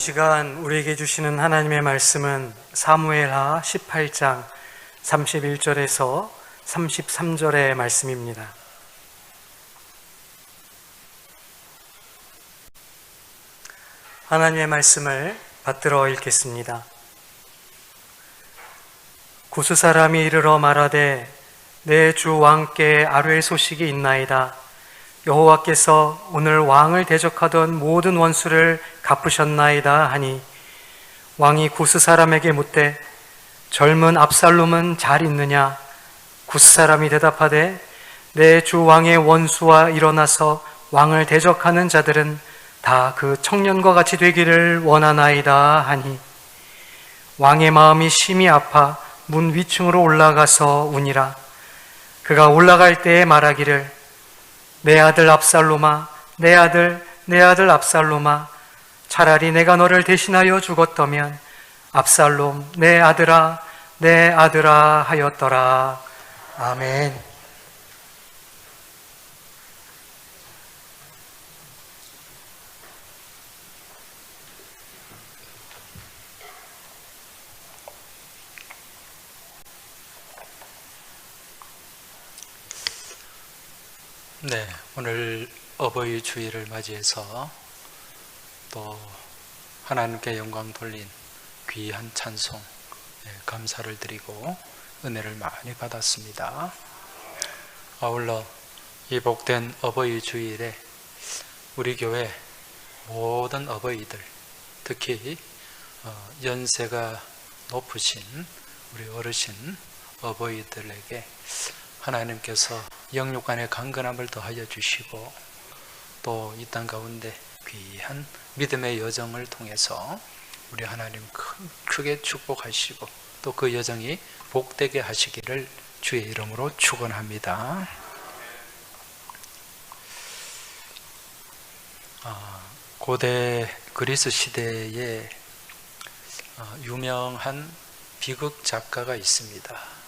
시간 우리에게 주시는 하나님의 말씀은 사무엘하 18장 31절에서 33절의 말씀입니다. 하나님의 말씀을 받들어 읽겠습니다. 구스 사람이 이르러 말하되 내 주 왕께 아뢰 소식이 있나이다. 여호와께서 오늘 왕을 대적하던 모든 원수를 갚으셨나이다 하니, 왕이 구스 사람에게 묻되 젊은 압살롬은 잘 있느냐? 구스 사람이 대답하되 내 주 왕의 원수와 일어나서 왕을 대적하는 자들은 다 그 청년과 같이 되기를 원하나이다 하니, 왕의 마음이 심히 아파 문 위층으로 올라가서 우니라. 그가 올라갈 때에 말하기를 내 아들 압살롬아, 내 아들 압살롬아, 차라리 내가 너를 대신하여 죽었더면 압살롬 내 아들아 하였더라. 아멘. 네, 오늘 어버이 주일을 맞이해서 또 하나님께 영광 돌린 귀한 찬송, 감사를 드리고 은혜를 많이 받았습니다. 아울러 이 복된 어버이 주일에 우리 교회 모든 어버이들, 특히 연세가 높으신 우리 어르신 어버이들에게 하나님께서 영육간의 강건함을 더하여 주시고, 또 이 땅 가운데 귀한 믿음의 여정을 통해서 우리 하나님 크게 축복하시고 또 그 여정이 복되게 하시기를 주의 이름으로 축원합니다. 고대 그리스 시대에 유명한 비극 작가가 있습니다.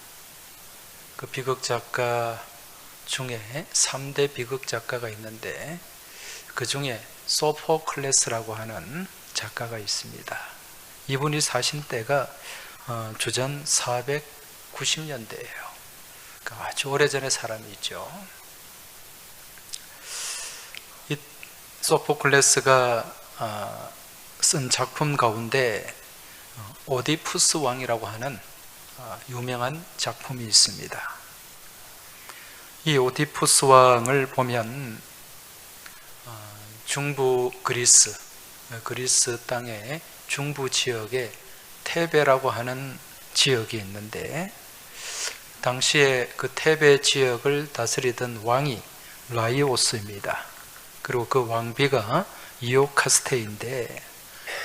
그 비극 작가 중에 3대 비극 작가가 있는데, 그 중에 소포클레스라고 하는 작가가 있습니다. 이분이 사신 때가 주전 490년대예요. 그러니까 아주 오래전의 사람이죠. 이 소포클레스가 쓴 작품 가운데 오디푸스 왕이라고 하는 유명한 작품이 있습니다. 이 오디푸스 왕을 보면 중부 그리스 땅의 중부 지역에 테베라고 하는 지역이 있는데, 당시에 그 테베 지역을 다스리던 왕이 라이오스입니다. 그리고 그 왕비가 이오카스테인데,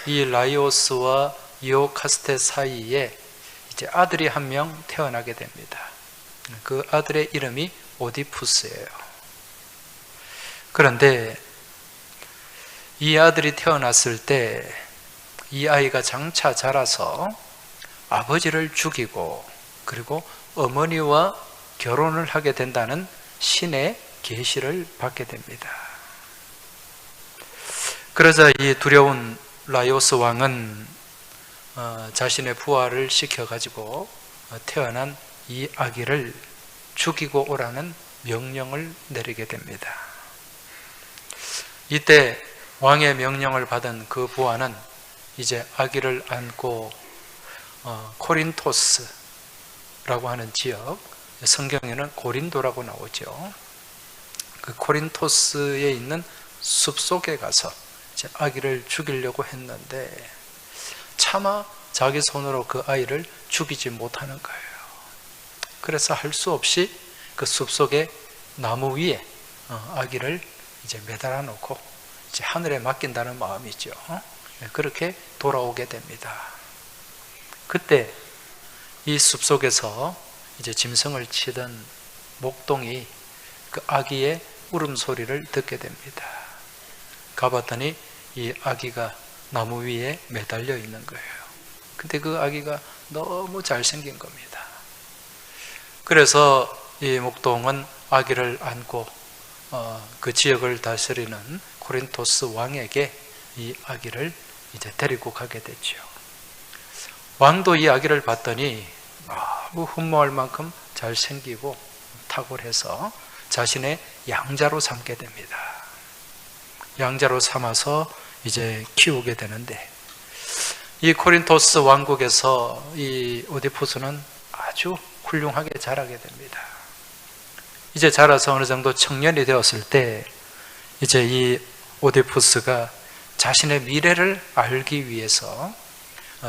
이 라이오스와 이오카스테 사이에 이제 아들이 한 명 태어나게 됩니다. 그 아들의 이름이 오디푸스예요. 그런데 이 아들이 태어났을 때 이 아이가 장차 자라서 아버지를 죽이고 그리고 어머니와 결혼을 하게 된다는 신의 계시를 받게 됩니다. 그러자 이 두려운 라이오스 왕은 자신의 부하를 시켜가지고 태어난 이 아기를 죽이고 오라는 명령을 내리게 됩니다. 이때 왕의 명령을 받은 그 부하는 이제 아기를 안고 코린토스라고 하는 지역, 성경에는 고린도라고 나오죠. 그 코린토스에 있는 숲속에 가서 이제 아기를 죽이려고 했는데 차마 자기 손으로 그 아이를 죽이지 못하는 거예요. 그래서 할 수 없이 그 숲속의 나무 위에 아기를 이제 매달아 놓고 이제 하늘에 맡긴다는 마음이죠. 그렇게 돌아오게 됩니다. 그때 이 숲속에서 이제 짐승을 치던 목동이 그 아기의 울음소리를 듣게 됩니다. 가봤더니 이 아기가 나무 위에 매달려 있는 거예요. 근데 그 아기가 너무 잘생긴 겁니다. 그래서 이 목동은 아기를 안고 그 지역을 다스리는 코린토스 왕에게 이 아기를 이제 데리고 가게 됐죠. 왕도 이 아기를 봤더니 너무 흠모할 만큼 잘생기고 탁월해서 자신의 양자로 삼게 됩니다. 양자로 삼아서 이제 키우게 되는데, 이 코린토스 왕국에서 이 오디푸스는 아주 훌륭하게 자라게 됩니다. 이제 자라서 어느 정도 청년이 되었을 때, 이제 이 오디푸스가 자신의 미래를 알기 위해서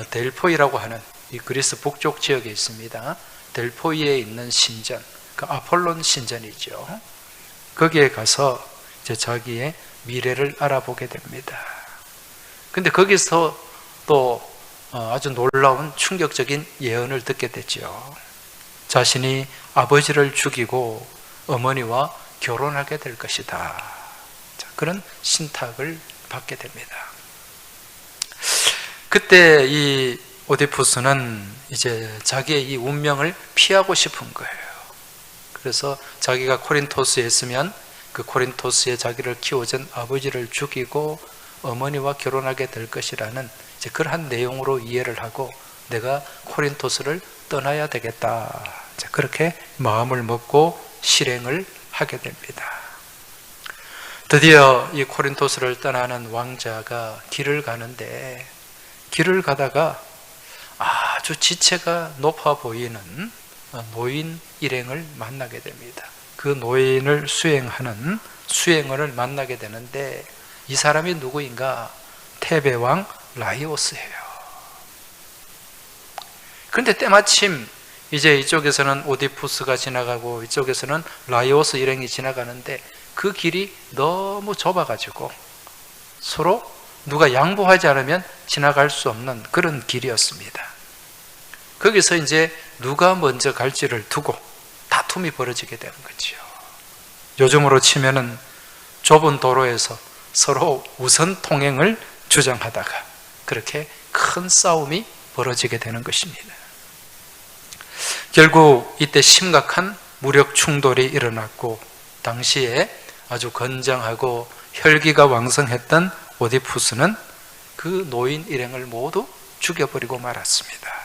델포이라고 하는 이 그리스 북쪽 지역에 있습니다. 델포이에 있는 신전, 그 아폴론 신전이죠. 거기에 가서 이제 자기의 미래를 알아보게 됩니다. 근데 거기서 또 아주 놀라운 충격적인 예언을 듣게 됐죠. 자신이 아버지를 죽이고 어머니와 결혼하게 될 것이다. 그런 신탁을 받게 됩니다. 그때 이 오디푸스는 이제 자기의 이 운명을 피하고 싶은 거예요. 그래서 자기가 코린토스에 있으면 그 코린토스에 자기를 키워준 아버지를 죽이고 어머니와 결혼하게 될 것이라는 이제 그러한 내용으로 이해를 하고 내가 코린토스를 떠나야 되겠다. 그렇게 마음을 먹고 실행을 하게 됩니다. 드디어 이 코린토스를 떠나는 왕자가 길을 가는데, 길을 가다가 아주 지체가 높아 보이는 노인 일행을 만나게 됩니다. 그 노인을 수행하는 수행원을 만나게 되는데, 이 사람이 누구인가? 테베 왕 라이오스예요. 그런데 때마침 이제 이쪽에서는 오디푸스가 지나가고 이쪽에서는 라이오스 일행이 지나가는데, 그 길이 너무 좁아가지고 서로 누가 양보하지 않으면 지나갈 수 없는 그런 길이었습니다. 거기서 이제 누가 먼저 갈지를 두고 다툼이 벌어지게 되는 거죠. 요즘으로 치면은 좁은 도로에서 서로 우선 통행을 주장하다가 그렇게 큰 싸움이 벌어지게 되는 것입니다. 결국 이때 심각한 무력 충돌이 일어났고, 당시에 아주 건장하고 혈기가 왕성했던 오디푸스는 그 노인 일행을 모두 죽여버리고 말았습니다.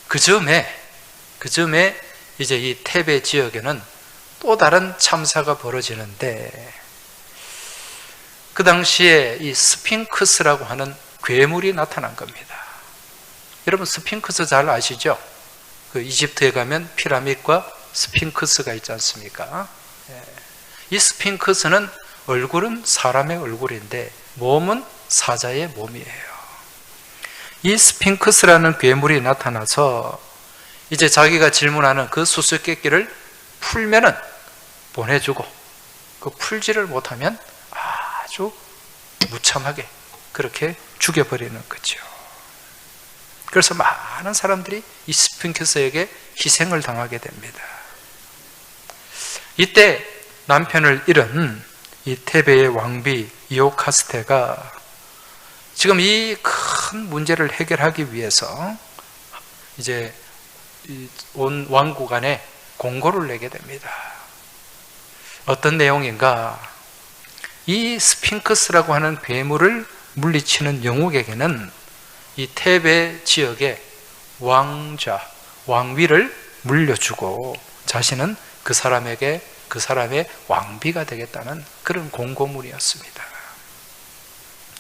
그 즈음에 이제 이 테베 지역에는 또 다른 참사가 벌어지는데, 그 당시에 이 스핑크스라고 하는 괴물이 나타난 겁니다. 여러분 스핑크스 잘 아시죠? 그 이집트에 가면 피라밋과 스핑크스가 있지 않습니까? 이 스핑크스는 얼굴은 사람의 얼굴인데 몸은 사자의 몸이에요. 이 스핑크스라는 괴물이 나타나서 이제 자기가 질문하는 그 수수께끼를 풀면은 보내주고, 그 풀지를 못하면 아주 무참하게 그렇게 죽여버리는 거죠. 그래서 많은 사람들이 이 스핑크스에게 희생을 당하게 됩니다. 이때 남편을 잃은 이 테베의 왕비 이오카스테가 지금 이 큰 문제를 해결하기 위해서 이제 온 왕국 안에 공고를 내게 됩니다. 어떤 내용인가? 이 스핑크스라고 하는 괴물을 물리치는 영국에게는 이 테베 지역의 왕좌, 왕위를 물려주고 자신은 그 사람의 왕비가 되겠다는 그런 공고문이었습니다.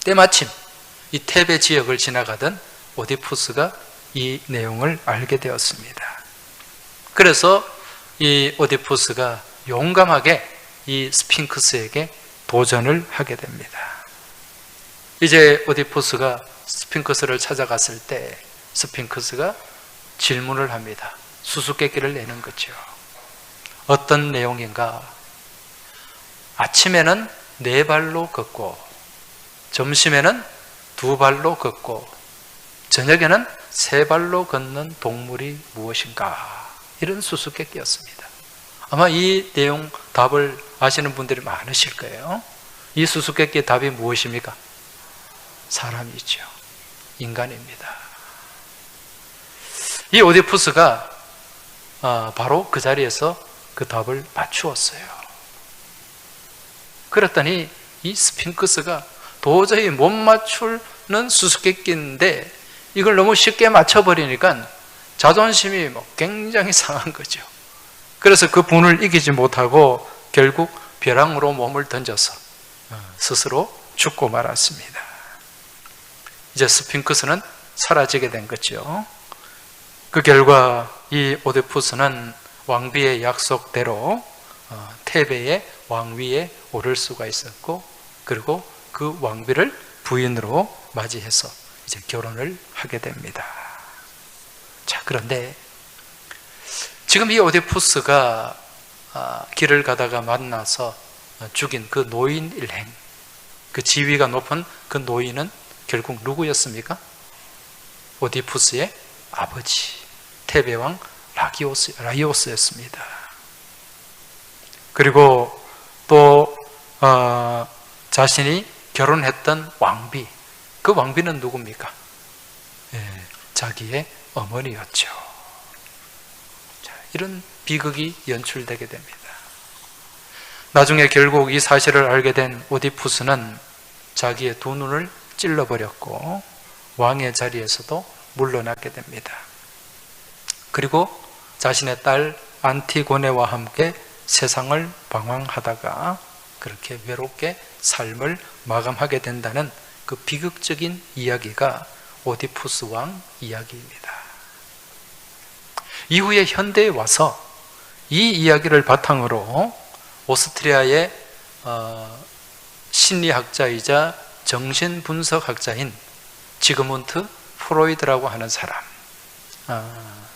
때마침 이 테베 지역을 지나가던 오디푸스가 이 내용을 알게 되었습니다. 그래서 이 오디푸스가 용감하게 이 스핑크스에게 도전을 하게 됩니다. 이제 오디푸스가 스핑크스를 찾아갔을 때 스핑크스가 질문을 합니다. 수수께끼를 내는 거죠. 어떤 내용인가? 아침에는 4발로 걷고, 점심에는 2발로 걷고, 저녁에는 3발로 걷는 동물이 무엇인가? 이런 수수께끼였습니다. 아마 이 내용 답을 아시는 분들이 많으실 거예요. 이 수수께끼의 답이 무엇입니까? 사람이죠. 인간입니다. 이 오디푸스가 바로 그 자리에서 그 답을 맞추었어요. 그랬더니 이 스핑크스가 도저히 못 맞추는 수수께끼인데 이걸 너무 쉽게 맞춰버리니까 자존심이 굉장히 상한 거죠. 그래서 그 분을 이기지 못하고 결국 벼랑으로 몸을 던져서 스스로 죽고 말았습니다. 이제 스핑크스는 사라지게 된 거죠. 그 결과 이 오디푸스는 왕비의 약속대로 테베의 왕위에 오를 수가 있었고, 그리고 그 왕비를 부인으로 맞이해서 이제 결혼을 하게 됩니다. 자, 그런데 지금 이 오디푸스가 길을 가다가 만나서 죽인 그 노인 일행, 그 지위가 높은 그 노인은 결국 누구였습니까? 오디푸스의 아버지 테베왕 라이오스였습니다. 그리고 또 자신이 결혼했던 왕비, 그 왕비는 누굽니까? 자기의 어머니였죠. 자, 이런 비극이 연출되게 됩니다. 나중에 결국 이 사실을 알게 된 오디푸스는 자기의 두 눈을 찔러버렸고 왕의 자리에서도 물러나게 됩니다. 그리고 자신의 딸 안티고네와 함께 세상을 방황하다가 그렇게 외롭게 삶을 마감하게 된다는 그 비극적인 이야기가 오디푸스 왕 이야기입니다. 이후에 현대에 와서 이 이야기를 바탕으로 오스트리아의 심리학자이자 정신분석학자인 지그문트 프로이드라고 하는 사람,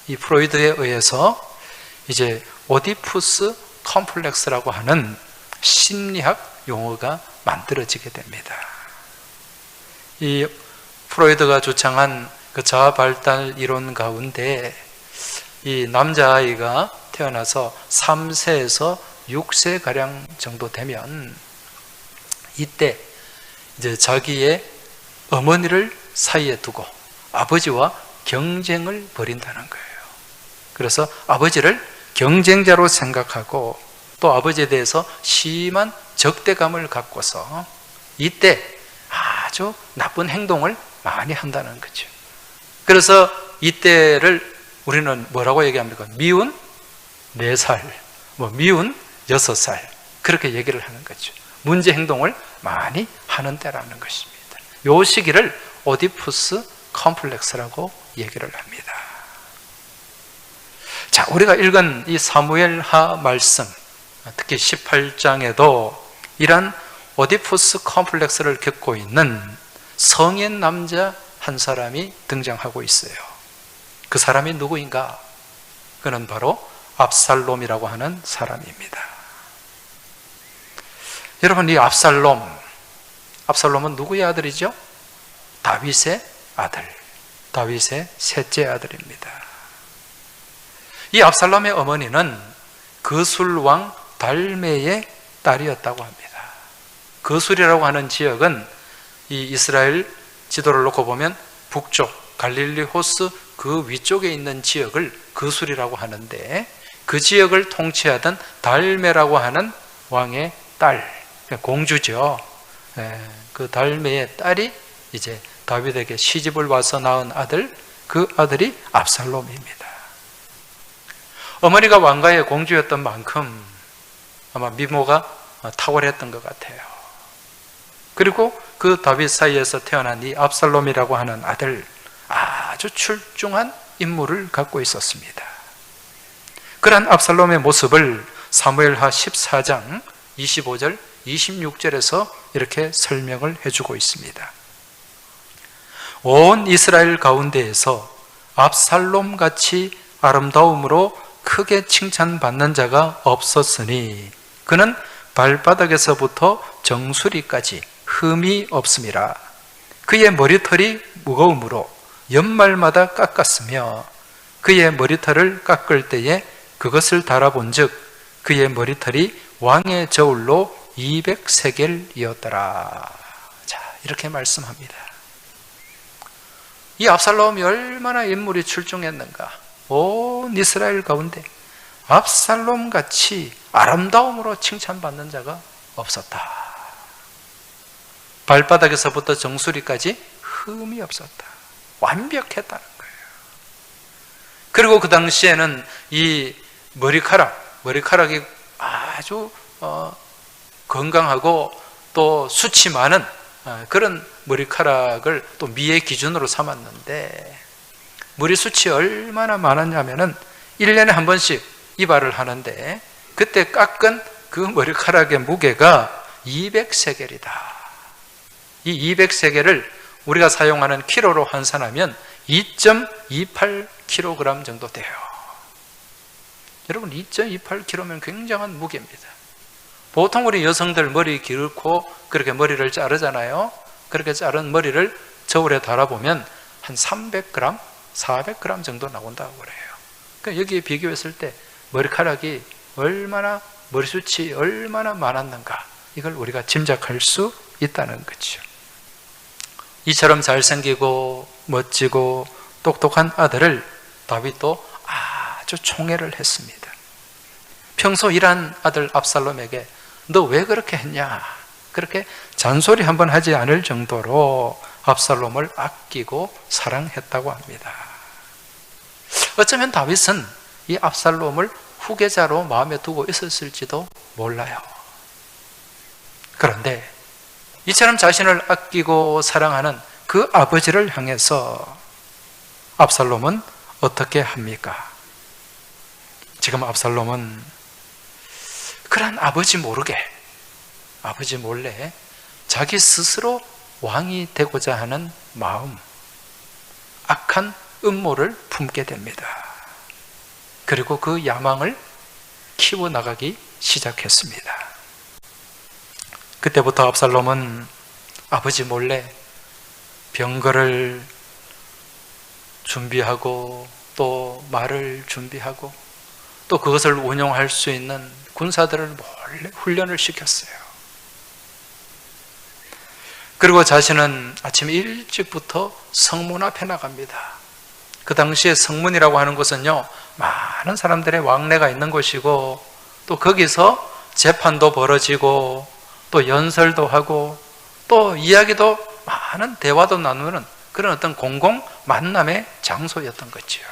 이 프로이드에 의해서 이제 오디푸스 컴플렉스라고 하는 심리학 용어가 만들어지게 됩니다. 이 프로이드가 주창한 그 자아 발달 이론 가운데 이 남자아이가 태어나서 3세에서 6세 가량 정도 되면 이때 이제 자기의 어머니를 사이에 두고 아버지와 경쟁을 벌인다는 거예요. 그래서 아버지를 경쟁자로 생각하고 또 아버지에 대해서 심한 적대감을 갖고서 이때 아주 나쁜 행동을 많이 한다는 거죠. 그래서 이때를 우리는 뭐라고 얘기합니까? 미운 4살, 미운 6살, 그렇게 얘기를 하는 거죠. 문제 행동을 많이 하는 때라는 것입니다. 이 시기를 오디푸스 컴플렉스라고 얘기를 합니다. 자, 우리가 읽은 이 사무엘하 말씀, 특히 18장에도 이런 오디푸스 컴플렉스를 겪고 있는 성인 남자 한 사람이 등장하고 있어요. 그 사람이 누구인가? 그는 바로 압살롬이라고 하는 사람입니다. 여러분, 이 압살롬은 누구의 아들이죠? 다윗의 아들, 다윗의 셋째 아들입니다. 이 압살롬의 어머니는 거술왕 달메의 딸이었다고 합니다. 거술이라고 하는 지역은 이 이스라엘 지도를 놓고 보면 북쪽 갈릴리 호수 그 위쪽에 있는 지역을 거술이라고 하는데, 그 지역을 통치하던 달메라고 하는 왕의 딸, 공주죠. 그 달메의 딸이 이제 다윗에게 시집을 와서 낳은 아들, 그 아들이 압살롬입니다. 어머니가 왕가의 공주였던 만큼 아마 미모가 탁월했던 것 같아요. 그리고 그 다윗 사이에서 태어난 이 압살롬이라고 하는 아들, 아주 출중한 인물을 갖고 있었습니다. 그런 압살롬의 모습을 사무엘하 14장 25절, 26절에서 이렇게 설명을 해주고 있습니다. 온 이스라엘 가운데에서 압살롬같이 아름다움으로 크게 칭찬받는 자가 없었으니 그는 발바닥에서부터 정수리까지 흠이 없음이라. 그의 머리털이 무거우므로 연말마다 깎았으며 그의 머리털을 깎을 때에 그것을 달아본 즉 그의 머리털이 왕의 저울로 200세겔이었더라. 자, 이렇게 말씀합니다. 이 압살롬이 얼마나 인물이 출중했는가. 온 이스라엘 가운데 압살롬같이 아름다움으로 칭찬받는 자가 없었다. 발바닥에서부터 정수리까지 흠이 없었다. 완벽했다는 거예요. 그리고 그 당시에는 이 머리카락이 아주 건강하고 또 숱이 많은 그런 머리카락을 또 미의 기준으로 삼았는데, 머리숱이 얼마나 많았냐면은 1년에 한 번씩 이발을 하는데 그때 깎은 그 머리카락의 무게가 200세겔이다. 이 200세겔을 우리가 사용하는 키로로 환산하면 2.28kg 정도 돼요. 여러분, 2.28kg면 굉장한 무게입니다. 보통 우리 여성들 머리 길고 그렇게 머리를 자르잖아요. 그렇게 자른 머리를 저울에 달아보면 한 300g, 400g 정도 나온다고 그래요. 그러니까 여기에 비교했을 때 머리카락이 머리숱이 얼마나 많았는가, 이걸 우리가 짐작할 수 있다는 거죠. 이처럼 잘생기고 멋지고 똑똑한 아들을 다윗도 아주 총애를 했습니다. 평소 일한 아들 압살롬에게 너 왜 그렇게 했냐, 그렇게 잔소리 한번 하지 않을 정도로 압살롬을 아끼고 사랑했다고 합니다. 어쩌면 다윗은 이 압살롬을 후계자로 마음에 두고 있었을지도 몰라요. 그런데 이처럼 자신을 아끼고 사랑하는 그 아버지를 향해서 압살롬은 어떻게 합니까? 지금 압살롬은 그런 아버지 모르게, 아버지 몰래 자기 스스로 왕이 되고자 하는 마음, 악한 음모를 품게 됩니다. 그리고 그 야망을 키워나가기 시작했습니다. 그때부터 압살롬은 아버지 몰래 병거를 준비하고 또 말을 준비하고 또 그것을 운용할 수 있는 군사들을 몰래 훈련을 시켰어요. 그리고 자신은 아침 일찍부터 성문 앞에 나갑니다. 그 당시에 성문이라고 하는 곳은요, 많은 사람들의 왕래가 있는 곳이고 또 거기서 재판도 벌어지고 또 연설도 하고 또 이야기도 많은 대화도 나누는 그런 어떤 공공 만남의 장소였던 거지요.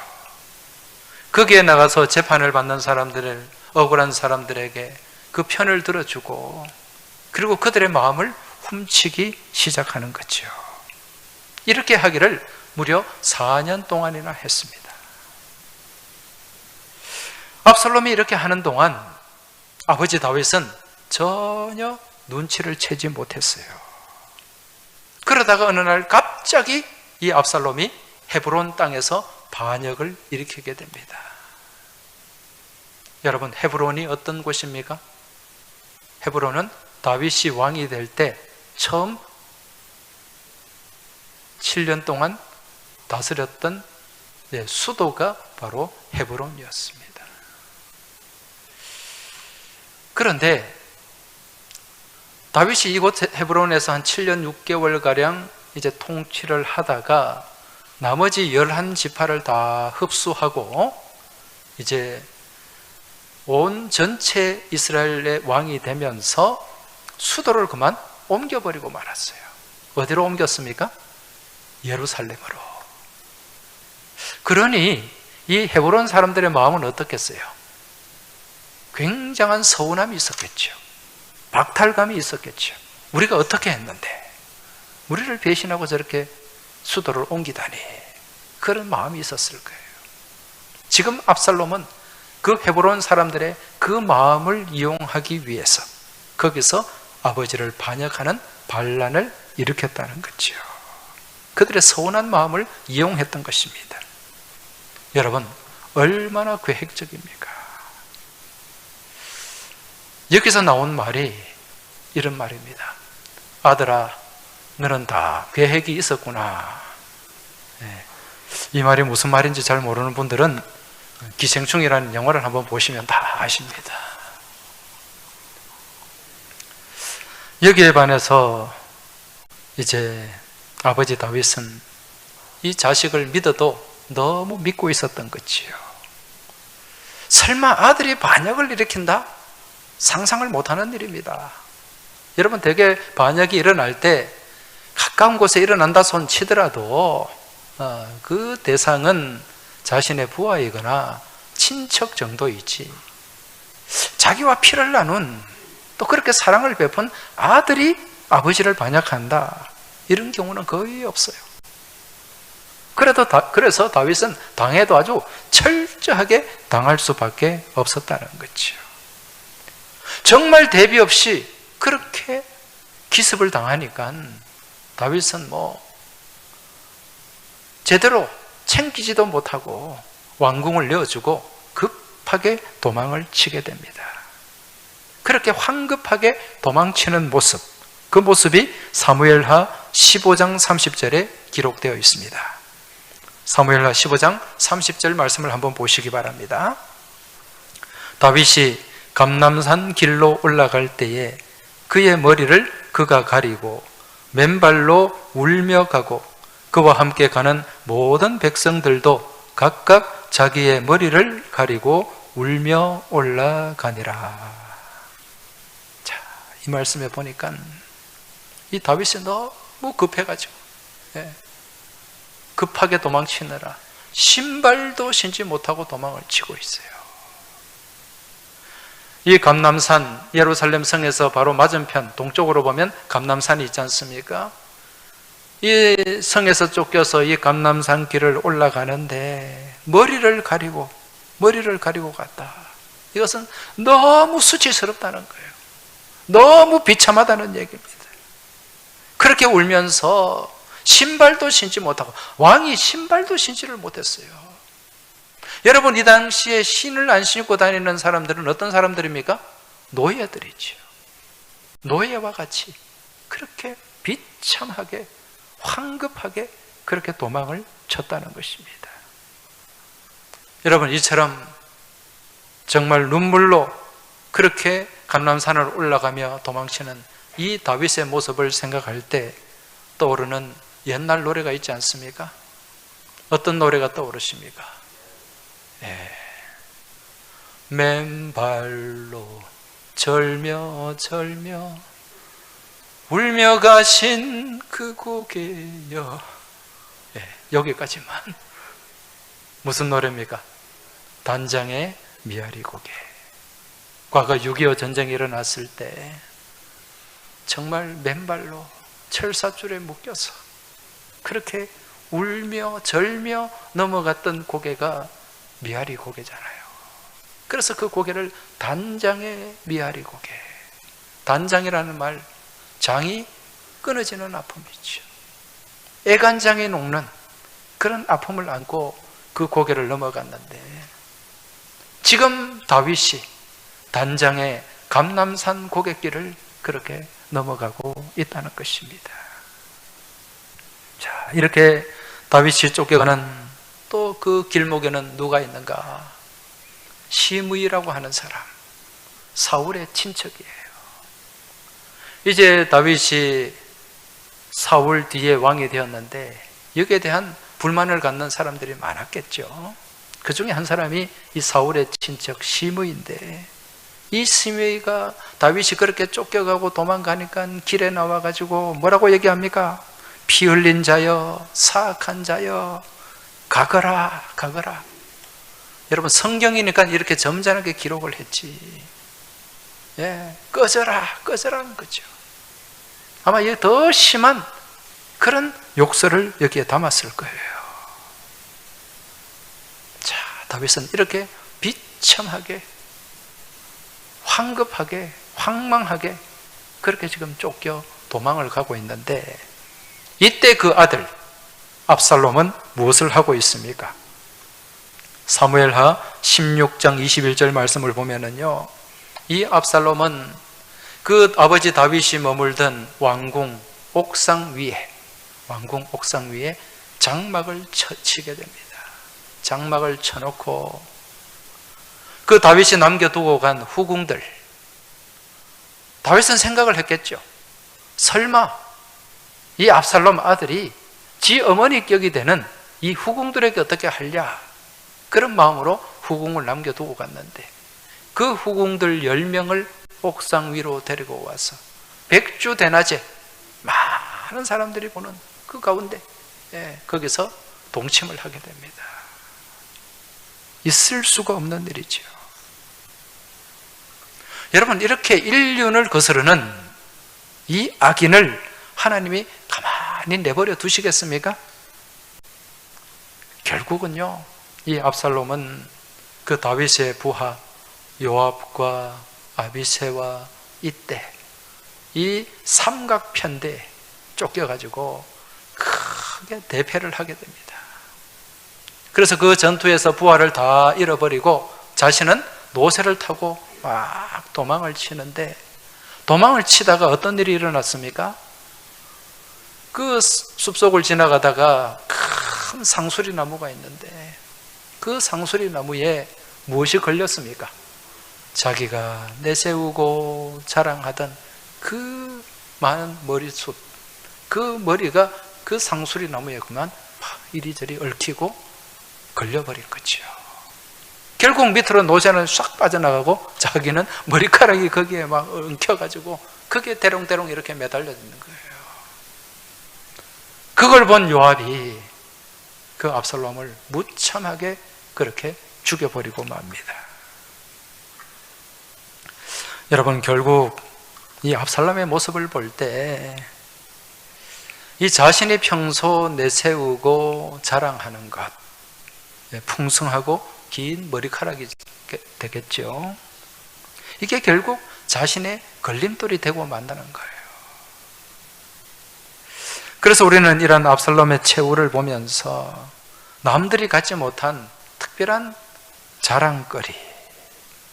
거기에 나가서 재판을 받는 사람들을, 억울한 사람들에게 그 편을 들어주고 그리고 그들의 마음을 훔치기 시작하는 거지요. 이렇게 하기를 무려 4년 동안이나 했습니다. 압살롬이 이렇게 하는 동안 아버지 다윗은 전혀 눈치를 채지 못했어요. 그러다가 어느 날 갑자기 이 압살롬이 헤브론 땅에서 반역을 일으키게 됩니다. 여러분, 헤브론이 어떤 곳입니까? 헤브론은 다윗이 왕이 될 때 처음 7년 동안 다스렸던 수도가 바로 헤브론이었습니다. 그런데 다윗이 이곳 헤브론에서 한 7년 6개월가량 이제 통치를 하다가 나머지 11지파를 다 흡수하고 이제 온 전체 이스라엘의 왕이 되면서 수도를 그만 옮겨버리고 말았어요. 어디로 옮겼습니까? 예루살렘으로. 그러니 이 헤브론 사람들의 마음은 어떻겠어요? 굉장한 서운함이 있었겠죠. 박탈감이 있었겠죠. 우리가 어떻게 했는데 우리를 배신하고 저렇게 수도를 옮기다니, 그런 마음이 있었을 거예요. 지금 압살롬은 그 헤브론 사람들의 그 마음을 이용하기 위해서 거기서 아버지를 반역하는 반란을 일으켰다는 거죠. 그들의 서운한 마음을 이용했던 것입니다. 여러분, 얼마나 계획적입니까? 여기서 나온 말이 이런 말입니다. 아들아, 너는 다 계획이 있었구나. 이 말이 무슨 말인지 잘 모르는 분들은 기생충이라는 영화를 한번 보시면 다 아십니다. 여기에 반해서 이제 아버지 다윗은 이 자식을 믿어도 너무 믿고 있었던 거지요. 설마 아들이 반역을 일으킨다? 상상을 못하는 일입니다. 여러분, 대개 반역이 일어날 때 가까운 곳에 일어난다 손 치더라도 그 대상은 자신의 부하이거나 친척 정도이지, 자기와 피를 나눈 또 그렇게 사랑을 베푼 아들이 아버지를 반역한다, 이런 경우는 거의 없어요. 그래서 다윗은 당해도 아주 철저하게 당할 수밖에 없었다는 거죠. 정말 대비 없이 그렇게 기습을 당하니까 다윗은 제대로 챙기지도 못하고 왕궁을 내어주고 급하게 도망을 치게 됩니다. 그렇게 황급하게 도망치는 모습, 그 모습이 사무엘하 15장 30절에 기록되어 있습니다. 사무엘하 15장 30절 말씀을 한번 보시기 바랍니다. 다윗이 감람산 길로 올라갈 때에 그의 머리를 그가 가리고 맨발로 울며 가고 그와 함께 가는 모든 백성들도 각각 자기의 머리를 가리고 울며 올라가니라. 자, 이 말씀에 보니까 이 다윗이 너무 급해가지고 급하게 도망치느라 신발도 신지 못하고 도망을 치고 있어요. 이 감람산, 예루살렘 성에서 바로 맞은편 동쪽으로 보면 감람산이 있지 않습니까? 이 성에서 쫓겨서 이 감람산 길을 올라가는데 머리를 가리고 갔다. 이것은 너무 수치스럽다는 거예요. 너무 비참하다는 얘기입니다. 그렇게 울면서 신발도 신지 못하고, 왕이 신발도 신지를 못했어요. 여러분, 이 당시에 신을 안 신고 다니는 사람들은 어떤 사람들입니까? 노예들이죠. 노예와 같이 그렇게 비참하게 황급하게 그렇게 도망을 쳤다는 것입니다. 여러분, 이처럼 정말 눈물로 그렇게 감람산을 올라가며 도망치는 이 다윗의 모습을 생각할 때 떠오르는 옛날 노래가 있지 않습니까? 어떤 노래가 떠오르십니까? 맨발로 절며 울며 가신 그 고개여. 여기까지만. 무슨 노래입니까? 단장의 미아리 고개. 과거 6.25 전쟁이 일어났을 때 정말 맨발로 철사줄에 묶여서 그렇게 울며 절며 넘어갔던 고개가 미아리 고개잖아요. 그래서 그 고개를 단장의 미아리 고개. 단장이라는 말, 장이 끊어지는 아픔이죠. 애간장에 녹는 그런 아픔을 안고 그 고개를 넘어갔는데, 지금 다윗이 단장의 감람산 고갯길을 그렇게 넘어가고 있다는 것입니다. 자, 이렇게 다윗이 쫓겨가는 또 그 길목에는 누가 있는가? 시므이라고 하는 사람, 사울의 친척이에요. 이제 다윗이 사울 뒤에 왕이 되었는데 여기에 대한 불만을 갖는 사람들이 많았겠죠. 그 중에 한 사람이 이 사울의 친척 시므이인데, 이 시므이가 다윗이 그렇게 쫓겨가고 도망가니까 길에 나와가지고 뭐라고 얘기합니까? 피 흘린 자여, 사악한 자여, 가거라. 여러분, 성경이니까 이렇게 점잖게 기록을 했지. 꺼져라는 거죠. 아마 더 심한 그런 욕설을 여기에 담았을 거예요. 자, 다윗은 이렇게 비참하게, 황급하게, 황망하게 그렇게 지금 쫓겨 도망을 가고 있는데, 이때 그 아들 압살롬은 무엇을 하고 있습니까? 사무엘하 16장 21절 말씀을 보면은요, 이 압살롬은 그 아버지 다윗이 머물던 왕궁 옥상 위에 장막을 치게 됩니다. 장막을 쳐놓고 그 다윗이 남겨두고 간 후궁들, 다윗은 생각을 했겠죠. 설마 이 압살롬 아들이 지 어머니 격이 되는 이 후궁들에게 어떻게 하랴, 그런 마음으로 후궁을 남겨두고 갔는데, 그 후궁들 10명을 옥상 위로 데리고 와서 백주 대낮에 많은 사람들이 보는 그 가운데 거기서 동침을 하게 됩니다. 있을 수가 없는 일이죠. 여러분, 이렇게 인륜을 거스르는 이 악인을 하나님이 가만히 내버려 두시겠습니까? 결국은요, 이 압살롬은 그 다윗의 부하 요압과 아비새와 이때 이 삼각편대에 쫓겨가지고 크게 대패를 하게 됩니다. 그래서 그 전투에서 부하를 다 잃어버리고 자신은 노새를 타고 막 도망을 치는데, 도망을 치다가 어떤 일이 일어났습니까? 그 숲속을 지나가다가 큰 상수리 나무가 있는데 그 상수리 나무에 무엇이 걸렸습니까? 자기가 내세우고 자랑하던 그 많은 머리숱, 그 머리가 그 상수리 나무에 그만 이리저리 얽히고 걸려버린 거죠. 결국 밑으로 노새는 싹 빠져나가고 자기는 머리카락이 거기에 막 엉켜가지고 그게 대롱대롱 이렇게 매달려 있는 거예요. 그걸 본 요압이 그 압살롬을 무참하게 그렇게 죽여버리고 맙니다. 여러분, 결국 이 압살롬의 모습을 볼 때 이 자신이 평소 내세우고 자랑하는 것, 풍성하고 긴 머리카락이 되겠죠. 이게 결국 자신의 걸림돌이 되고 만다는 거예요. 그래서 우리는 이런 압살롬의 최후를 보면서 남들이 갖지 못한 특별한 자랑거리,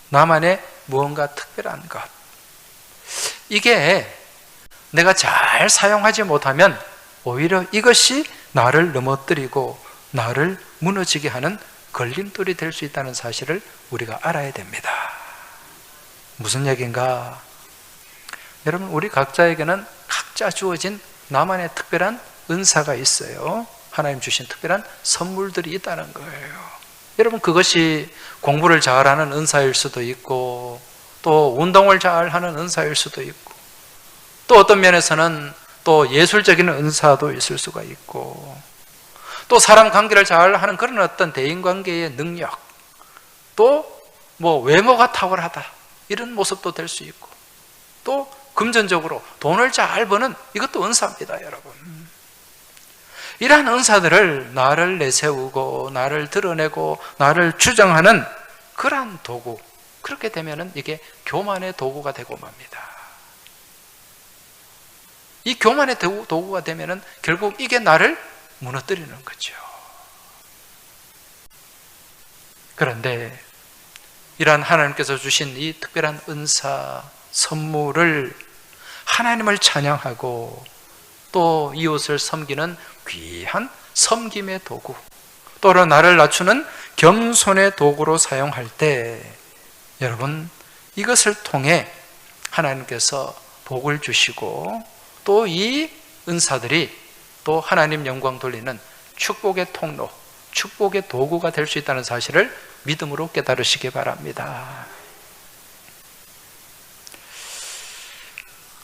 나만의 무언가 특별한 것, 이게 내가 잘 사용하지 못하면 오히려 이것이 나를 넘어뜨리고 나를 무너지게 하는 걸림돌이 될 수 있다는 사실을 우리가 알아야 됩니다. 무슨 얘기인가? 여러분, 우리 각자에게는 각자 주어진 나만의 특별한 은사가 있어요. 하나님 주신 특별한 선물들이 있다는 거예요. 여러분, 그것이 공부를 잘하는 은사일 수도 있고, 또 운동을 잘하는 은사일 수도 있고, 또 어떤 면에서는 또 예술적인 은사도 있을 수가 있고, 또 사람 관계를 잘하는 그런 어떤 대인관계의 능력, 또 뭐 외모가 탁월하다 이런 모습도 될 수 있고, 또 금전적으로 돈을 잘 버는 이것도 은사입니다. 여러분, 이러한 은사들을 나를 내세우고 나를 드러내고 나를 주장하는 그러한 도구, 그렇게 되면은 이게 교만의 도구가 되고 맙니다. 이 교만의 도구가 되면은 결국 이게 나를 무너뜨리는 거죠. 그런데 이러한 하나님께서 주신 이 특별한 은사, 선물을 하나님을 찬양하고 또 이웃을 섬기는 귀한 섬김의 도구, 또는 나를 낮추는 겸손의 도구로 사용할 때, 여러분, 이것을 통해 하나님께서 복을 주시고 또 이 은사들이 또 하나님 영광 돌리는 축복의 통로, 축복의 도구가 될 수 있다는 사실을 믿음으로 깨달으시기 바랍니다.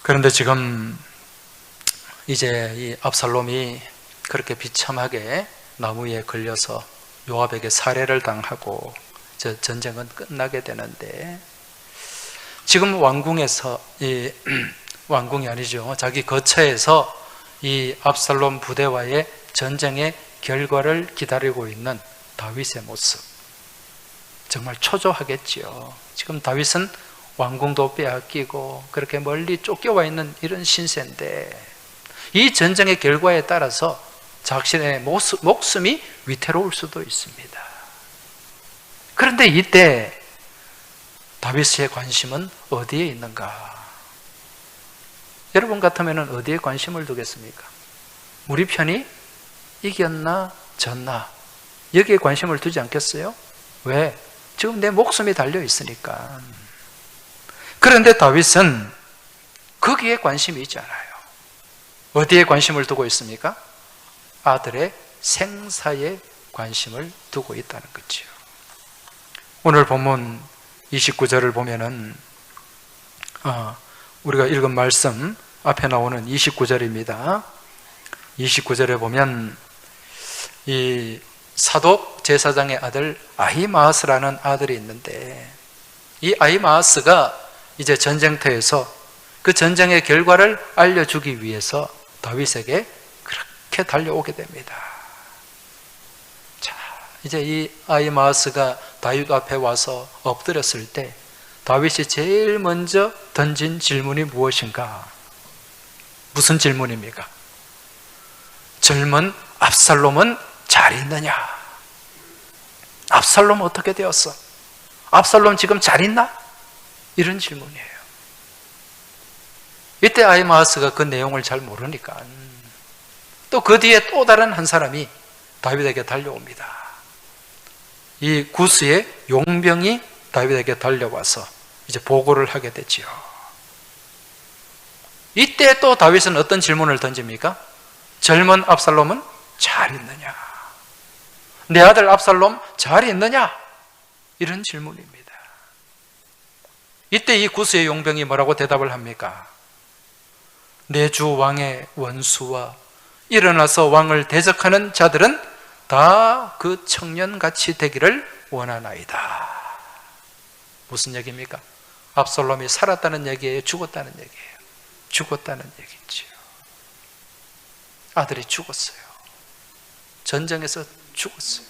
그런데 지금 이제 이 압살롬이 그렇게 비참하게 나무에 걸려서 요압에게 살해를 당하고 전쟁은 끝나게 되는데, 지금 왕궁에서 왕궁이 아니죠, 자기 거처에서 이 압살롬 부대와의 전쟁의 결과를 기다리고 있는 다윗의 모습, 정말 초조하겠지요. 지금 다윗은 왕궁도 빼앗기고 그렇게 멀리 쫓겨와 있는 이런 신세인데, 이 전쟁의 결과에 따라서 자신의 목숨이 위태로울 수도 있습니다. 그런데 이때 다윗의 관심은 어디에 있는가? 여러분 같으면 어디에 관심을 두겠습니까? 우리 편이 이겼나 졌나 여기에 관심을 두지 않겠어요? 왜? 지금 내 목숨이 달려 있으니까. 그런데 다윗은 거기에 관심이 있지 않아요. 어디에 관심을 두고 있습니까? 아들의 생사에 관심을 두고 있다는 거죠. 오늘 본문 29절을 보면은 우리가 읽은 말씀 앞에 나오는 29절입니다. 29절에 보면 이 사독 제사장의 아들 아히마아스라는 아들이 있는데, 이 아히마아스가 이제 전쟁터에서 그 전쟁의 결과를 알려주기 위해서 다윗에게 그렇게 달려오게 됩니다. 자, 이제 이 아히마아스가 다윗 앞에 와서 엎드렸을 때 다윗이 제일 먼저 던진 질문이 무엇인가? 무슨 질문입니까? 젊은 압살롬은 잘 있느냐? 압살롬 어떻게 되었어? 압살롬 지금 잘 있나? 이런 질문이에요. 이때 아히마아스가 그 내용을 잘 모르니까 또 그 뒤에 또 다른 한 사람이 다윗에게 달려옵니다. 이 구스의 용병이 다윗에게 달려와서 이제 보고를 하게 되지요. 이때 또 다윗은 어떤 질문을 던집니까? 젊은 압살롬은 잘 있느냐? 내 아들 압살롬 잘 있느냐? 이런 질문입니다. 이때 이 구스의 용병이 뭐라고 대답을 합니까? 내 주 왕의 원수와 일어나서 왕을 대적하는 자들은 다 그 청년같이 되기를 원하나이다. 무슨 얘기입니까? 압살롬이 살았다는 얘기예요? 죽었다는 얘기예요? 죽었다는 얘기죠. 아들이 죽었어요. 전쟁에서 죽었어요.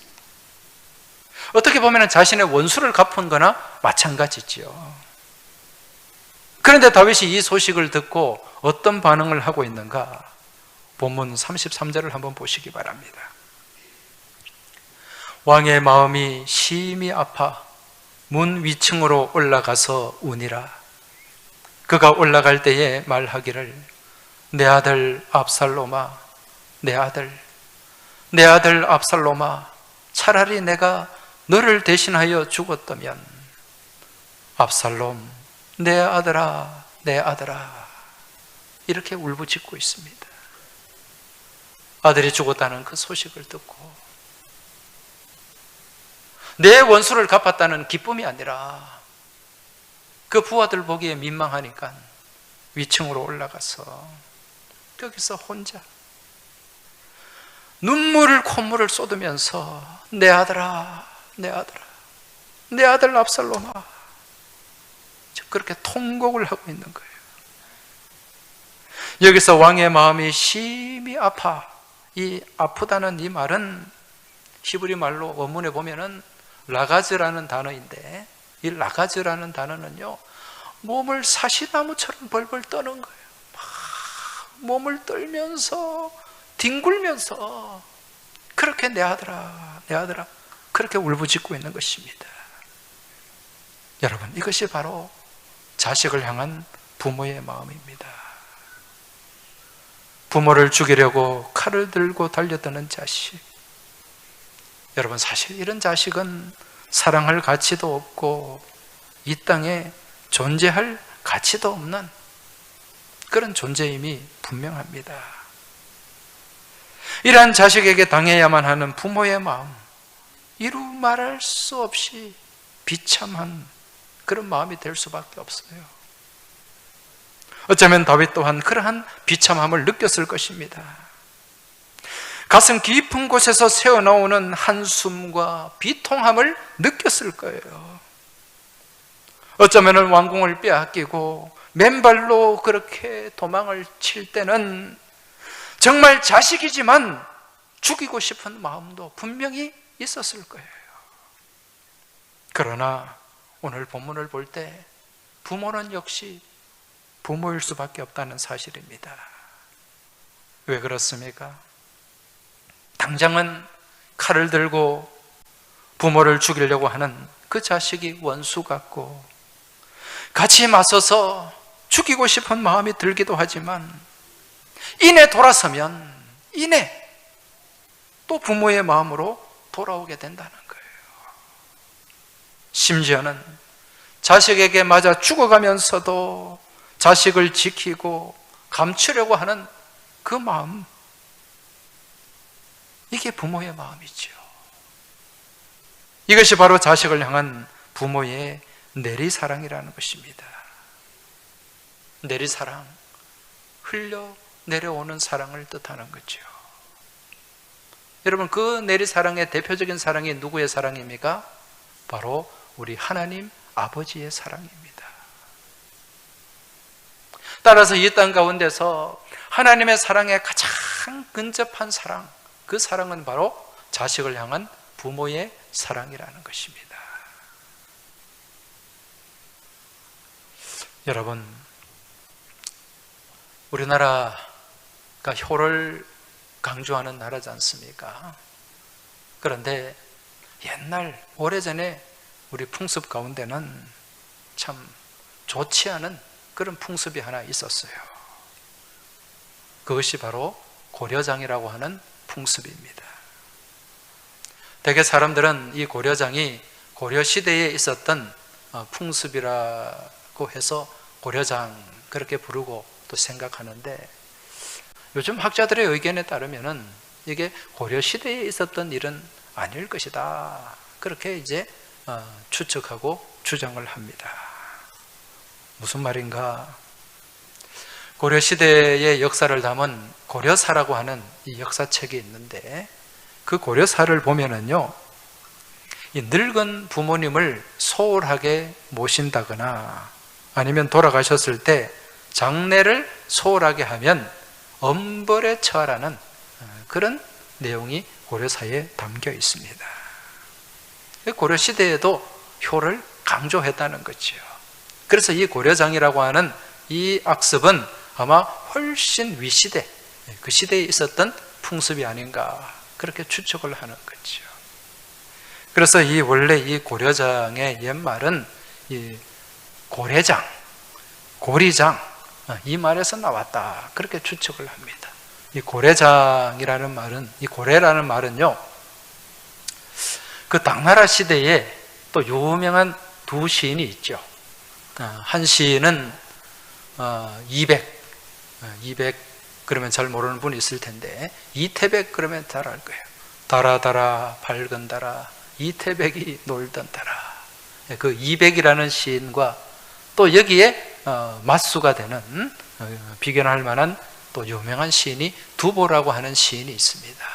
어떻게 보면 자신의 원수를 갚은 거나 마찬가지죠. 그런데 다윗이 이 소식을 듣고 어떤 반응을 하고 있는가? 본문 33절을 한번 보시기 바랍니다. 왕의 마음이 심히 아파 문 위층으로 올라가서 우니라. 그가 올라갈 때에 말하기를 내 아들 압살롬아, 내 아들 압살롬아, 차라리 내가 너를 대신하여 죽었다면. 압살롬, 내 아들아, 내 아들아, 이렇게 울부짖고 있습니다. 아들이 죽었다는 그 소식을 듣고 내 원수를 갚았다는 기쁨이 아니라 그 부하들 보기에 민망하니까 위층으로 올라가서 거기서 혼자 눈물을 콧물을 쏟으면서 내 아들아, 내 아들아, 내 아들 압살롬아, 그렇게 통곡을 하고 있는 거예요. 여기서 왕의 마음이 심히 아파. 이 아프다는 이 말은 히브리 말로 원문에 보면은 라가즈라는 단어인데, 이 라가즈라는 단어는요, 몸을 사시나무처럼 벌벌 떠는 거예요. 막 몸을 떨면서 뒹굴면서 그렇게 내 아들아, 내 아들아, 그렇게 울부짖고 있는 것입니다. 여러분, 이것이 바로 자식을 향한 부모의 마음입니다. 부모를 죽이려고 칼을 들고 달려드는 자식. 여러분, 사실 이런 자식은 사랑할 가치도 없고 이 땅에 존재할 가치도 없는 그런 존재임이 분명합니다. 이러한 자식에게 당해야만 하는 부모의 마음, 이루 말할 수 없이 비참한 그런 마음이 될 수밖에 없어요. 어쩌면 다윗 또한 그러한 비참함을 느꼈을 것입니다. 가슴 깊은 곳에서 새어나오는 한숨과 비통함을 느꼈을 거예요. 어쩌면 왕궁을 빼앗기고 맨발로 그렇게 도망을 칠 때는 정말 자식이지만 죽이고 싶은 마음도 분명히 있었을 거예요. 그러나 오늘 본문을 볼 때 부모는 역시 부모일 수밖에 없다는 사실입니다. 왜 그렇습니까? 당장은 칼을 들고 부모를 죽이려고 하는 그 자식이 원수 같고 같이 맞서서 죽이고 싶은 마음이 들기도 하지만 이내 돌아서면 이내 또 부모의 마음으로 돌아오게 된다는 거예요. 심지어는 자식에게 맞아 죽어가면서도 자식을 지키고 감추려고 하는 그 마음, 이게 부모의 마음이죠. 이것이 바로 자식을 향한 부모의 내리사랑이라는 것입니다. 내리사랑, 흘려 내려오는 사랑을 뜻하는 거죠. 여러분, 그 내리사랑의 대표적인 사랑이 누구의 사랑입니까? 바로 우리 하나님 아버지의 사랑입니다. 따라서 이 땅 가운데서 하나님의 사랑에 가장 근접한 사랑, 그 사랑은 바로 자식을 향한 부모의 사랑이라는 것입니다. 여러분, 우리나라가 효를 강조하는 나라지 않습니까? 그런데 옛날 오래전에 우리 풍습 가운데는 참 좋지 않은 그런 풍습이 하나 있었어요. 그것이 바로 고려장이라고 하는 풍습입니다. 대개 사람들은 이 고려장이 고려시대에 있었던 풍습이라고 해서 고려장 그렇게 부르고 또 생각하는데, 요즘 학자들의 의견에 따르면은 이게 고려시대에 있었던 일은 아닐 것이다, 그렇게 이제 추측하고 주장을 합니다. 무슨 말인가? 고려시대의 역사를 담은 고려사라고 하는 이 역사책이 있는데, 그 고려사를 보면은요, 이 늙은 부모님을 소홀하게 모신다거나 아니면 돌아가셨을 때 장례를 소홀하게 하면 엄벌에 처하라는 그런 내용이 고려사에 담겨 있습니다. 고려시대에도 효를 강조했다는 거죠. 그래서 이 고려장이라고 하는 이 악습은 아마 훨씬 위시대, 그 시대에 있었던 풍습이 아닌가, 그렇게 추측을 하는 거죠. 그래서 원래 이 고려장의 옛말은 이 고래장, 고리장, 이 말에서 나왔다, 그렇게 추측을 합니다. 이 고래장이라는 말은, 이 고래라는 말은요, 그 당나라 시대에 또 유명한 두 시인이 있죠. 한 시인은 200 그러면 잘 모르는 분이 있을 텐데, 이태백 그러면 잘 알 거예요. 달아 밝은 달아 이태백이 놀던 달아. 그 200이라는 시인과 또 여기에 맞수가 되는, 비견할 만한 또 유명한 시인이 두보라고 하는 시인이 있습니다.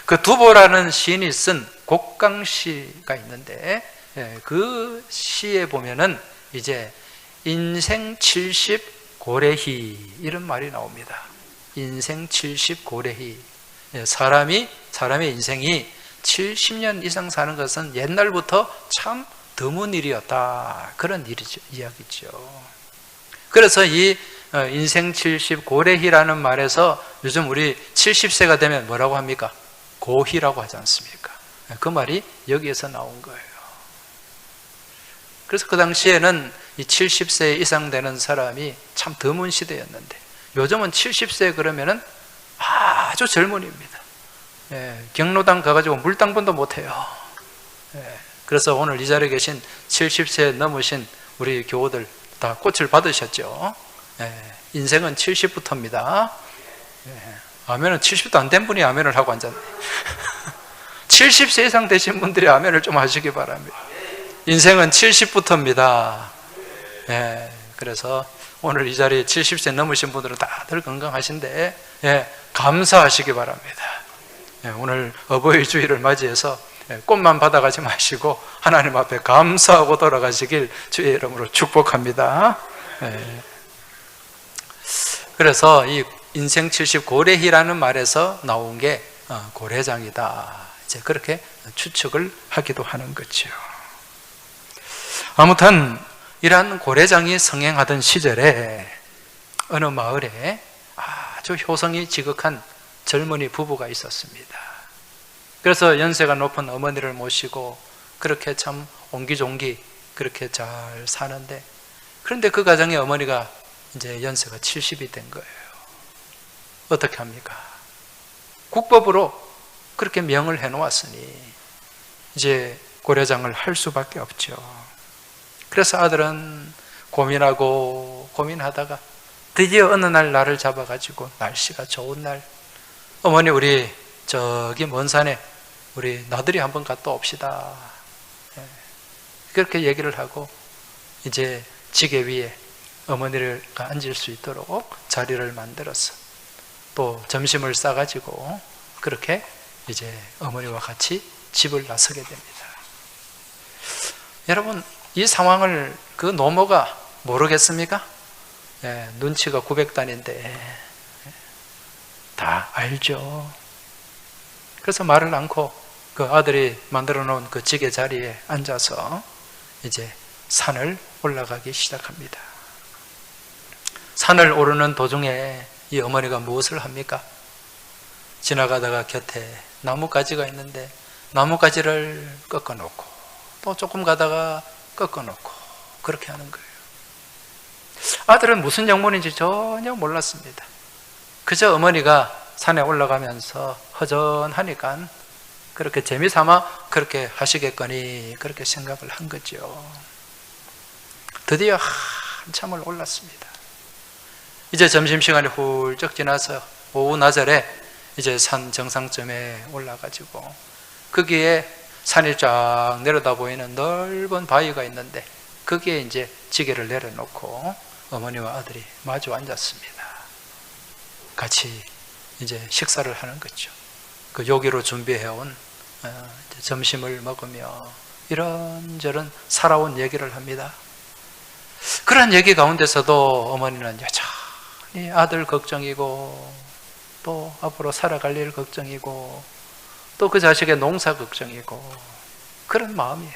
그 두보라는 시인이 쓴 곡강시가 있는데, 그 시에 보면은 이제 인생 70 고래희, 이런 말이 나옵니다. 인생 70 고래희. 사람의 인생이 70년 이상 사는 것은 옛날부터 참 드문 일이었다, 그런 이야기죠. 그래서 이 인생 70 고래희라는 말에서 요즘 우리 70세가 되면 뭐라고 합니까? 고희라고 하지 않습니까? 그 말이 여기에서 나온 거예요. 그래서 그 당시에는 이 70세 이상 되는 사람이 참 드문 시대였는데, 요즘은 70세 그러면은 아주 젊은이입니다. 경로당 가가지고 물당번도 못해요. 그래서 오늘 이 자리에 계신 70세 넘으신 우리 교우들 다 꽃을 받으셨죠? 인생은 70부터입니다. 아멘은 70도 안 된 분이 아멘을 하고 앉았네. 70세 이상 되신 분들이 아멘을 좀 하시기 바랍니다. 인생은 70부터입니다. 그래서 오늘 이 자리에 70세 넘으신 분들은 다들 건강하신데, 감사하시기 바랍니다. 오늘 어버이 주일을 맞이해서 꽃만 받아가지 마시고 하나님 앞에 감사하고 돌아가시길 주의 이름으로 축복합니다. 그래서 이 인생 70 고래희라는 말에서 나온 게 고래장이다, 이제 그렇게 추측을 하기도 하는 거죠. 아무튼 이러한 고래장이 성행하던 시절에 어느 마을에 아주 효성이 지극한 젊은이 부부가 있었습니다. 그래서 연세가 높은 어머니를 모시고 그렇게 참 옹기종기 그렇게 잘 사는데, 그런데 그 가정의 어머니가 이제 연세가 70이 된 거예요. 어떻게 합니까? 국법으로 그렇게 명을 해놓았으니 이제 고려장을 할 수밖에 없죠. 그래서 아들은 고민하다가 드디어 어느 날 날을 잡아가지고, 날씨가 좋은 날, 어머니 우리 저기 먼 산에 우리 나들이 한번 갔다 옵시다, 그렇게 얘기를 하고 이제 지게 위에 어머니를 앉을 수 있도록 자리를 만들어서 또 점심을 싸가지고 그렇게 이제 어머니와 같이 집을 나서게 됩니다. 여러분, 이 상황을 그 노모가 모르겠습니까? 눈치가 900단인데 다 알죠. 그래서 말을 않고 그 아들이 만들어 놓은 그 지게 자리에 앉아서 이제 산을 올라가기 시작합니다. 산을 오르는 도중에 이 어머니가 무엇을 합니까? 지나가다가 곁에 나뭇가지가 있는데 나뭇가지를 꺾어놓고 또 조금 가다가 꺾어놓고 그렇게 하는 거예요. 아들은 무슨 영문인지 전혀 몰랐습니다. 그저 어머니가 산에 올라가면서 허전하니까 그렇게 재미삼아 그렇게 하시겠거니 그렇게 생각을 한 거죠. 드디어 한참을 올랐습니다. 이제 점심시간이 훌쩍 지나서 오후 나절에 이제 산 정상점에 올라가지고 거기에 산이 쫙 내려다 보이는 넓은 바위가 있는데 거기에 이제 지게를 내려놓고 어머니와 아들이 마주 앉았습니다. 같이 이제 식사를 하는 거죠. 그 요기로 준비해온 점심을 먹으며 이런저런 살아온 얘기를 합니다. 그런 얘기 가운데서도 어머니는 여전히 아들 걱정이고 또 앞으로 살아갈 일 걱정이고 또 그 자식의 농사 걱정이고 그런 마음이에요.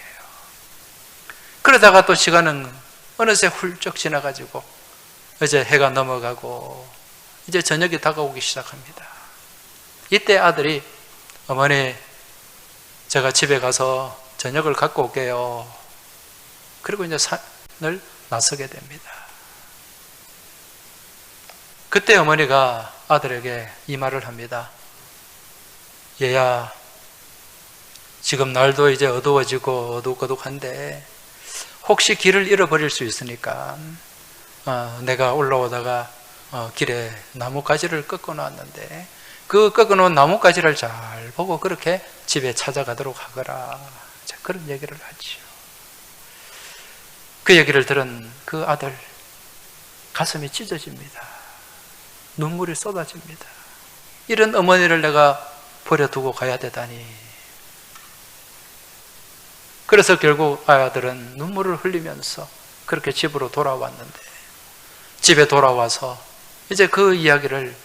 그러다가 또 시간은 어느새 훌쩍 지나가지고 이제 해가 넘어가고 이제 저녁이 다가오기 시작합니다. 이때 아들이 어머니 제가 집에 가서 저녁을 갖고 올게요. 그리고 이제 산을 나서게 됩니다. 그때 어머니가 아들에게 이 말을 합니다. 얘야, 지금 날도 이제 어두워지고 어둑어둑한데 혹시 길을 잃어버릴 수 있으니까 내가 올라오다가 길에 나뭇가지를 꺾어놨는데 그 꺾어놓은 나뭇가지를 잘 보고 그렇게 집에 찾아가도록 하거라. 그런 얘기를 하지요. 그 얘기를 들은 그 아들 가슴이 찢어집니다. 눈물이 쏟아집니다. 이런 어머니를 내가 버려두고 가야 되다니. 그래서 결국 아들은 눈물을 흘리면서 그렇게 집으로 돌아왔는데 집에 돌아와서 이제 그 이야기를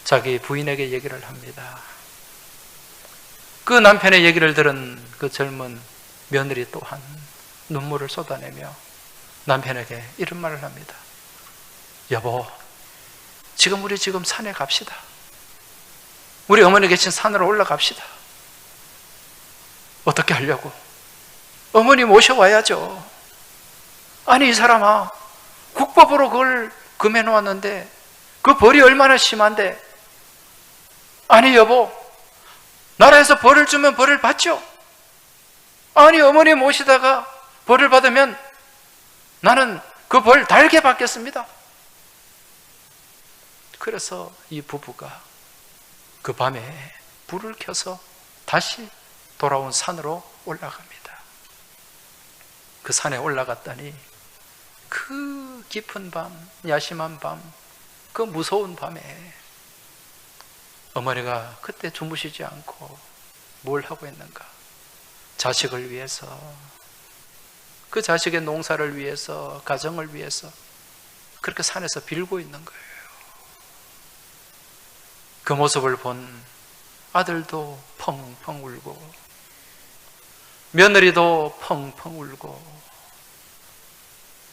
자기 부인에게 얘기를 합니다. 그 남편의 얘기를 들은 그 젊은 며느리 또한 눈물을 쏟아내며 남편에게 이런 말을 합니다. 여보, 우리 지금 산에 갑시다. 우리 어머니 계신 산으로 올라갑시다. 어떻게 하려고? 어머니 모셔와야죠. 아니 이 사람아, 국법으로 그걸 금해 놓았는데 그 벌이 얼마나 심한데. 아니 여보, 나라에서 벌을 주면 벌을 받죠. 아니 어머니 모시다가 벌을 받으면 나는 그 벌 달게 받겠습니다. 그래서 이 부부가 그 밤에 불을 켜서 다시 돌아온 산으로 올라갑니다. 그 산에 올라갔더니 그 깊은 밤, 야심한 밤, 그 무서운 밤에 어머니가 그때 주무시지 않고 뭘 하고 있는가? 자식을 위해서, 그 자식의 농사를 위해서, 가정을 위해서 그렇게 산에서 빌고 있는 거예요. 그 모습을 본 아들도 펑펑 울고 며느리도 펑펑 울고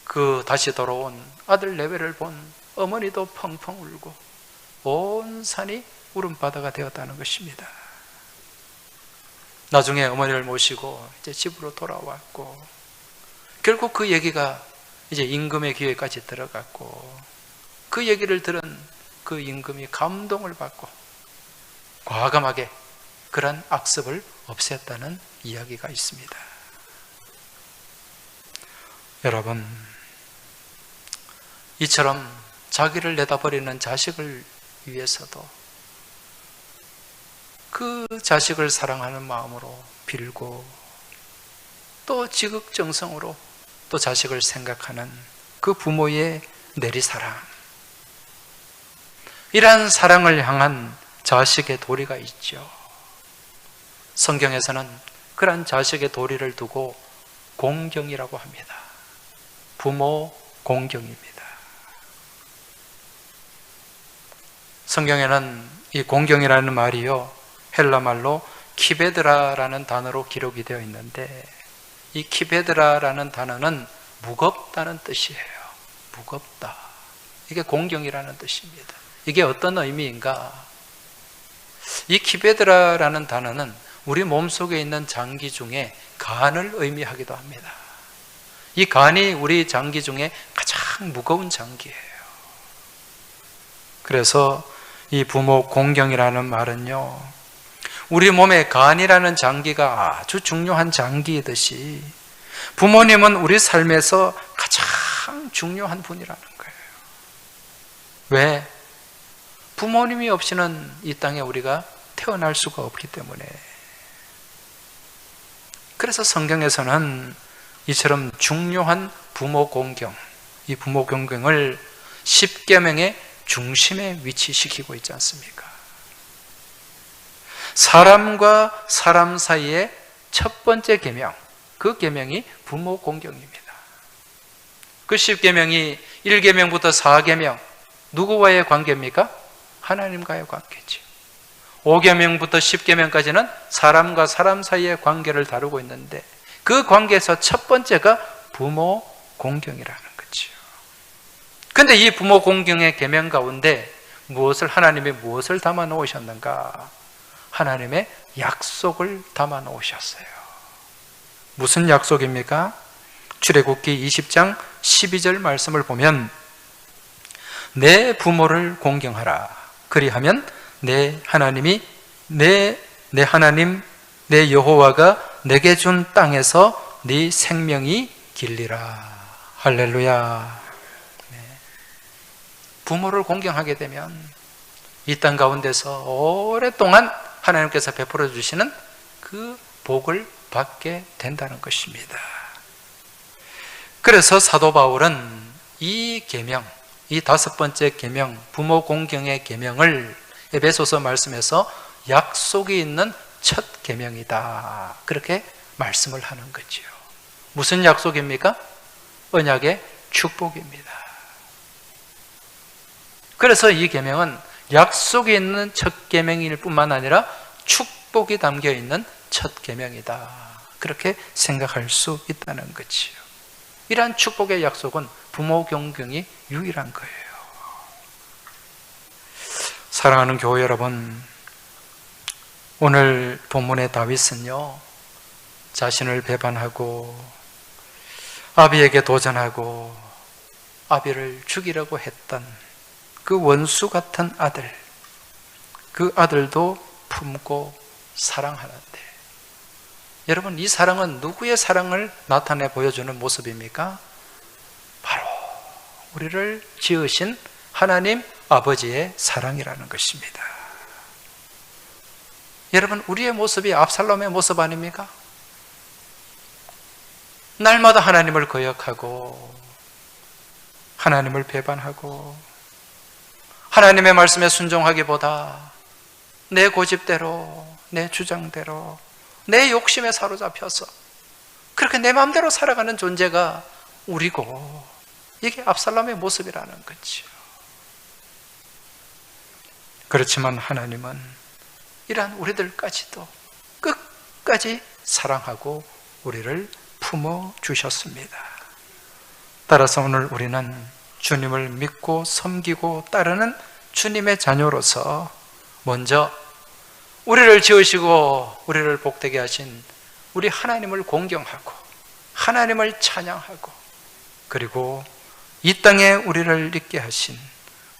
그 다시 돌아온 아들 내외를 본 어머니도 펑펑 울고 온 산이 울음바다가 되었다는 것입니다. 나중에 어머니를 모시고 이제 집으로 돌아왔고 결국 그 얘기가 이제 임금의 귀에까지 들어갔고 그 얘기를 들은 그 임금이 감동을 받고 과감하게 그런 악습을 없앴다는 이야기가 있습니다. 여러분, 이처럼 자기를 내다버리는 자식을 위해서도 그 자식을 사랑하는 마음으로 빌고 또 지극정성으로 또 자식을 생각하는 그 부모의 내리사랑, 이러한 사랑을 향한 자식의 도리가 있죠. 성경에서는 그러한 자식의 도리를 두고 공경이라고 합니다. 부모 공경입니다. 성경에는 이 공경이라는 말이요, 헬라 말로 키베드라라는 단어로 기록이 되어 있는데, 이 키베드라라는 단어는 무겁다는 뜻이에요. 무겁다. 이게 공경이라는 뜻입니다. 이게 어떤 의미인가? 이 키베드라라는 단어는 우리 몸속에 있는 장기 중에 간을 의미하기도 합니다. 이 간이 우리 장기 중에 가장 무거운 장기예요. 그래서 이 부모 공경이라는 말은요, 우리 몸에 간이라는 장기가 아주 중요한 장기이듯이 부모님은 우리 삶에서 가장 중요한 분이라는 거예요. 왜? 부모님이 없이는 이 땅에 우리가 태어날 수가 없기 때문에. 그래서 성경에서는 이처럼 중요한 부모 공경, 이 부모 공경을 십계명의 중심에 위치시키고 있지 않습니까? 사람과 사람 사이의 첫 번째 계명, 그 계명이 부모 공경입니다. 그 십계명이 1계명부터 4계명, 누구와의 관계입니까? 하나님과의 관계죠. 5계명부터 10계명까지는 사람과 사람 사이의 관계를 다루고 있는데, 그 관계에서 첫 번째가 부모 공경이라는 거죠. 그런데 이 부모 공경의 계명 가운데 하나님이 무엇을 담아 놓으셨는가? 하나님의 약속을 담아 놓으셨어요. 무슨 약속입니까? 출애굽기 20장 12절 말씀을 보면, 내 부모를 공경하라. 그리하면 내 하나님 내 여호와가 내게 준 땅에서 네 생명이 길리라. 할렐루야. 부모를 공경하게 되면 이 땅 가운데서 오랫동안 하나님께서 베풀어 주시는 그 복을 받게 된다는 것입니다. 그래서 사도 바울은 이 계명, 이 5번째 계명, 부모 공경의 계명을 에베소서 말씀에서 약속이 있는 첫 계명이다, 그렇게 말씀을 하는 거지요. 무슨 약속입니까? 언약의 축복입니다. 그래서 이 계명은 약속이 있는 첫 계명일 뿐만 아니라 축복이 담겨 있는 첫 계명이다, 그렇게 생각할 수 있다는 거지요. 이러한 축복의 약속은 부모 공경이 유일한 거예요. 사랑하는 교회 여러분, 오늘 본문의 다윗은요, 자신을 배반하고 아비에게 도전하고 아비를 죽이려고 했던 그 원수 같은 아들, 그 아들도 품고 사랑하는데, 여러분, 이 사랑은 누구의 사랑을 나타내 보여주는 모습입니까? 바로 우리를 지으신 하나님 아버지의 사랑이라는 것입니다. 여러분, 우리의 모습이 압살롬의 모습 아닙니까? 날마다 하나님을 거역하고 하나님을 배반하고 하나님의 말씀에 순종하기보다 내 고집대로, 내 주장대로, 내 욕심에 사로잡혀서 그렇게 내 마음대로 살아가는 존재가 우리고, 이게 압살롬의 모습이라는 거죠. 그렇지만 하나님은 이러한 우리들까지도 끝까지 사랑하고 우리를 품어 주셨습니다. 따라서 오늘 우리는 주님을 믿고 섬기고 따르는 주님의 자녀로서 먼저 우리를 지으시고 우리를 복되게 하신 우리 하나님을 공경하고 하나님을 찬양하고, 그리고 이 땅에 우리를 있게 하신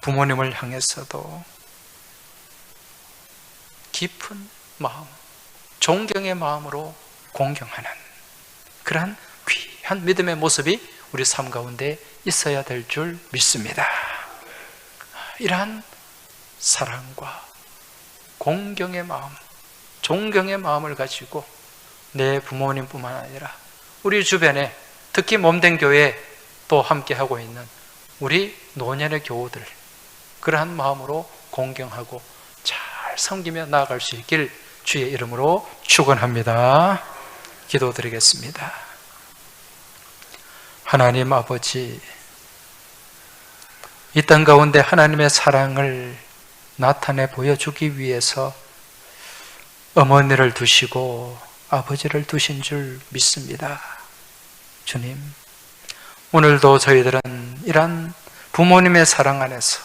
부모님을 향해서도 깊은 마음, 존경의 마음으로 공경하는 그러한 귀한 믿음의 모습이 우리 삶 가운데 있어야 될 줄 믿습니다. 이러한 사랑과 공경의 마음, 존경의 마음을 가지고 내 부모님뿐만 아니라 우리 주변에, 특히 몸된 교회에 또 함께하고 있는 우리 노년의 교우들, 그러한 마음으로 공경하고 잘 섬기며 나아갈 수 있길 주의 이름으로 축원합니다. 기도드리겠습니다. 하나님 아버지, 이 땅 가운데 하나님의 사랑을 나타내 보여주기 위해서 어머니를 두시고 아버지를 두신 줄 믿습니다. 주님, 오늘도 저희들은 이런 부모님의 사랑 안에서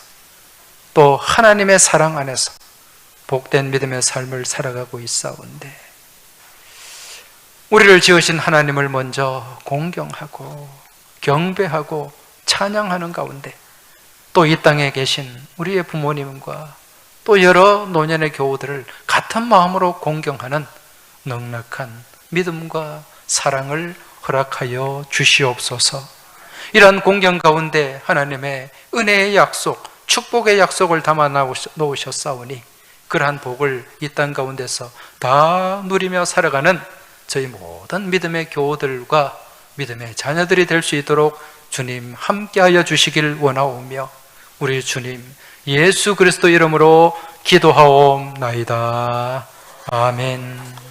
또 하나님의 사랑 안에서 복된 믿음의 삶을 살아가고 있사온데 우리를 지으신 하나님을 먼저 공경하고 경배하고 찬양하는 가운데 또 이 땅에 계신 우리의 부모님과 또 여러 노년의 교우들을 같은 마음으로 공경하는 넉넉한 믿음과 사랑을 허락하여 주시옵소서. 이러한 공경 가운데 하나님의 은혜의 약속, 축복의 약속을 담아 놓으셨사오니 그러한 복을 이 땅 가운데서 다 누리며 살아가는 저희 모든 믿음의 교우들과 믿음의 자녀들이 될 수 있도록 주님 함께하여 주시길 원하오며 우리 주님 예수 그리스도 이름으로 기도하옵나이다. 아멘.